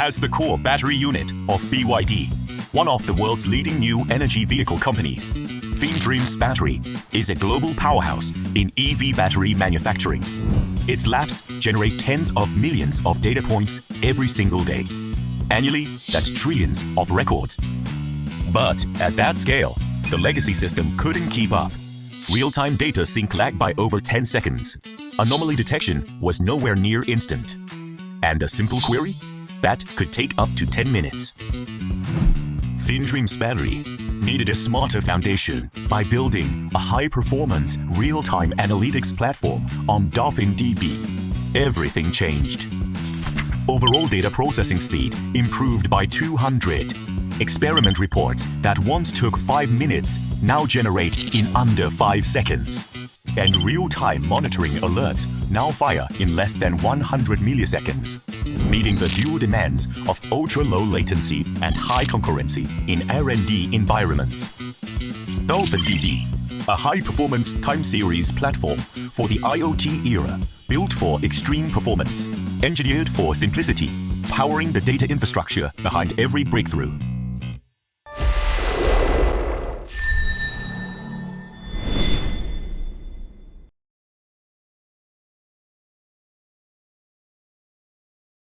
As the core battery unit of BYD, one of the world's leading new energy vehicle companies, FinDreams Battery is a global powerhouse in EV battery manufacturing. Its labs generate tens of millions of data points every single day. Annually, that's trillions of records. But at that scale, the legacy system couldn't keep up. Real-time data sync lagged by over 10 seconds. Anomaly detection was nowhere near instant. And a simple query? That could take up to 10 minutes. FinDreams Battery needed a smarter foundation by building a high-performance, real-time analytics platform on DolphinDB. Everything changed. Overall data processing speed improved by 200. Experiment reports that once took 5 minutes now generate in under 5 seconds. And real-time monitoring alerts now fire in less than 100 milliseconds, meeting the dual demands of ultra-low latency and high concurrency in R&D environments. DolphinDB, a high-performance time series platform for the IoT era, built for extreme performance, engineered for simplicity, powering the data infrastructure behind every breakthrough.